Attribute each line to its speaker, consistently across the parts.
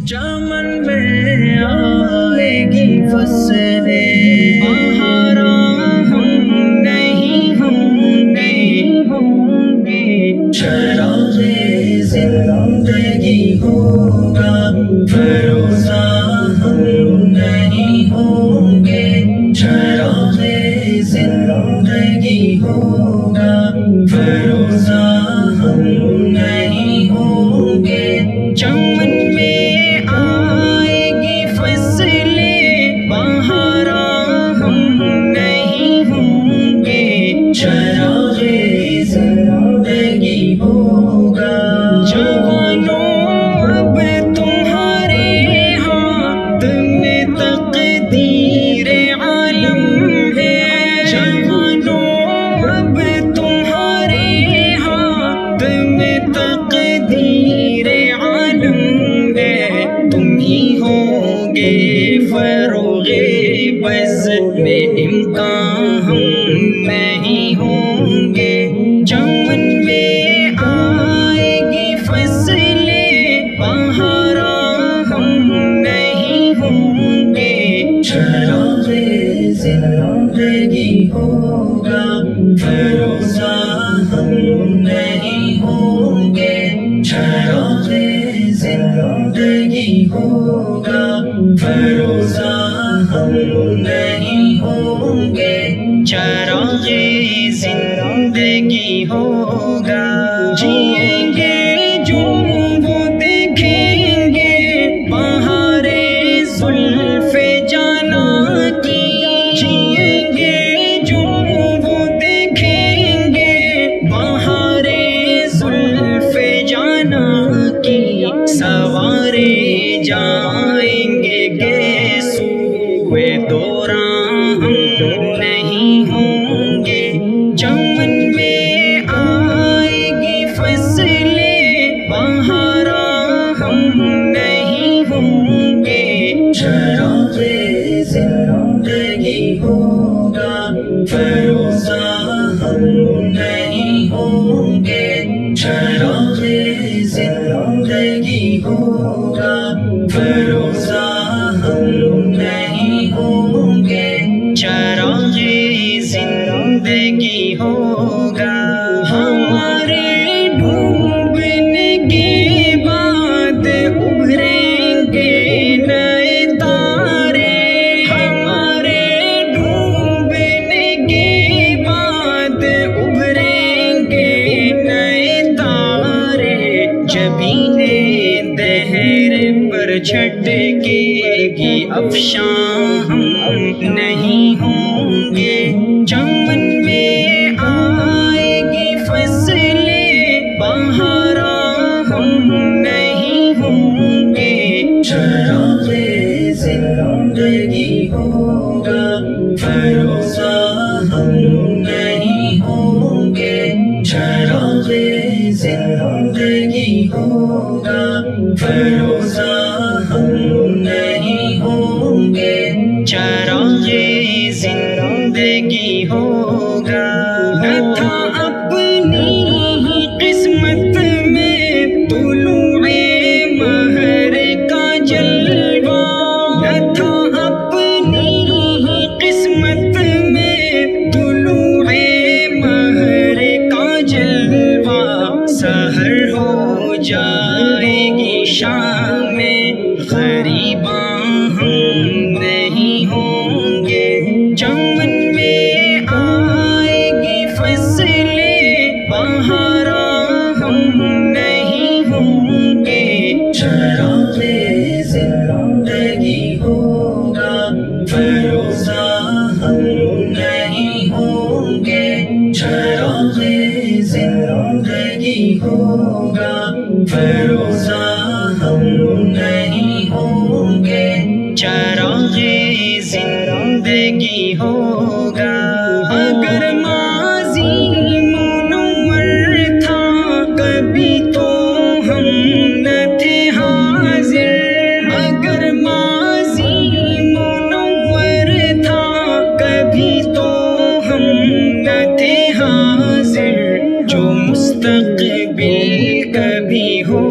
Speaker 1: چمن میں آئے گی فصلیں بہارا ہم نہیں ہوں گے، چراغ زندگی ہوگا فروزہ ہم نہیں ہوں گے، چراغ زندگی ہوگا فروزہ ہم نہیں ہوں گے، چمن میں آئے گی فصلیں بہارا ہم نہیں ہوں گے، چراغ زندگی ہوگا، جوانوں اب تمہارے ہاتھ میں تقدیر عالم ہے، جوانوں اب تمہارے ہاتھ میں تقدیر عالم ہے، تم ہی ہوگے فروغ بز میں امکان ہم نہیں ہوں گے، چمن میں آئے گی فصلیں بہارا ہم نہیں ہوں گے، چراغ زندگی ہوگا فروزہ ہم نہیں ہوں گے، چراغ زندگی ہوگا فروزہ ہم نہیں ہوں گے، چراغ زندگی ہوگا، جئیں گے جو وہ دیکھیں گے بہارے زلف جانا کی، جئیں گے جو وہ دیکھیں گے بہارے زلف جانا کی، سوارے جائیں گے سوئے دوران ہم نہیں ہوں گے، چمن میں آئے گی فصلیں بہارا ہم نہیں ہوں گے، چراغ زندگی ہوگا فروزہ ہم نہیں ہوں گے، چراغ زندگی ہوگا فروزہ ہم نہیں ہوں گے، چراغ زندگی ہوگا، ہمارے ڈوبنے کے بعد ابھریں گے نئے تارے، ہمارے ڈوبنے کے بعد ابھریں گے نئے تارے، جبین دہر پر چھٹکے گی افشاں ہم نہیں ہوں گے، چمن میں آئے گی فصلیں بہارا ہم نہیں ہوں گے، چراغ زندگی ہوگا فروزہ ہم نہیں ہوں گے، چراغ زندگی ہوگا فروزہ ہم نہیں ہوں گے، چراغ زندگی ہوگا، نہ تھا اپنی ہی قسمت میں طلوع مہر کا جلوہ، نہ تھا اپنی ہی قسمت میں طلوع مہر کا جلوہ، سحر ہو جائے گی شام میں غریباں ہم نہیں ہوں گے، چمن میں آئے گی فصلیں بہارا ہم نہیں ہوں گے، چراغ زندگی ہوگا فروزہ ہم نہیں ہوں گے، چراغ زندگی ہوگا فروزہ ہم نہیں ہوں گے، چراغ زندگی ہوگا، اگر ماضی منور تھا کبھی تو ہم نہ تھے حاضر، اگر ماضی منور تھا کبھی تو ہم نہ تھے حاضر، جو مستقبل کبھی ہو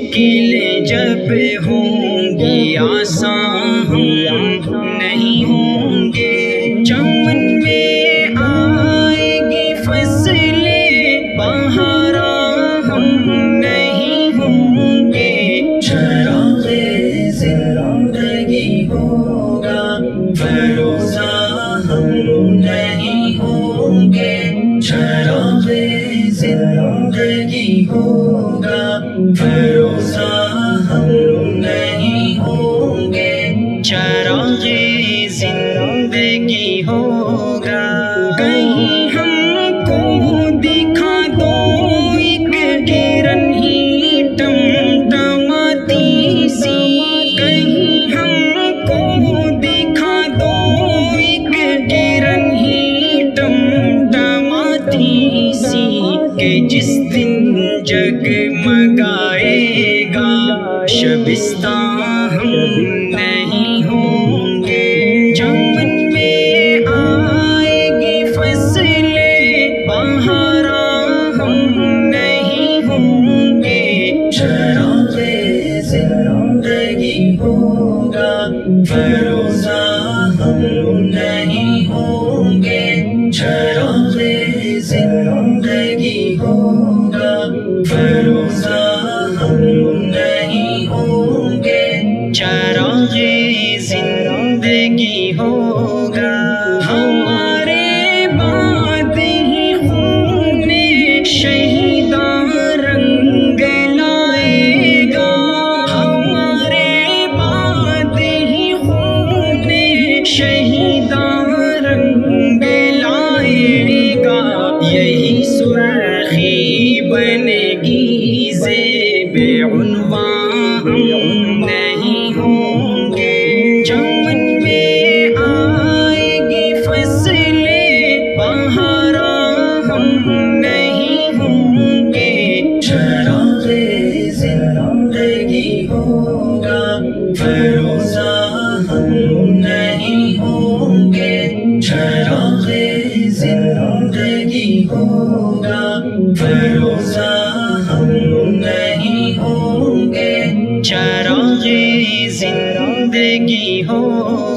Speaker 1: مشکل جب ہوں گی آسان ہم نہیں ہوں گے، چمن میں آئے گی فصلیں بہاراں ہم نہیں ہوں گے، چراغ زندگی ہوگا فروزاں ہم نہیں ہوں گے، چراغ زندگی ہوگا فروزاں ہم نہیں ہوں گے، چراغ زندگی ہوگا۔ کہیں ہم کو دکھا دو ایک کرن ہی ٹمٹماتی سی، کہیں ہم کو دکھا دو ایک کرن ہی ٹمٹماتی سی، کہ جس دن جگمگائے گا شبستان ہم نہیں ہوں گے، چمن میں آئے گی فصلیں بہاراں ہم نہیں ہوں گے، چراغ زندگی ہوگا فروزاں ہم نہیں ہوں گے، چراغ زندگی ہوگا فروزاں ہم نہیں ہوں گے، چراغ زندگی ہوگا۔ ہمارے بعد ہی خون شہیداں رنگ لائے گا، ہمارے بعد ہی خون شہیداں رنگ لائے گا، یہی سرخی بنے گی زیب عنوان ہم نہیں ہوں گے، چمن میں آئے گی فصلیں بہاراں ہم نہیں ہوں گے، چراغ زندگی ہوگا فروزاں ہم نہیں ہوں گے، چراغ زندگی ہوگا فروزاں ہم نہیں ہوں گے، چراغ زندگی ہوگا۔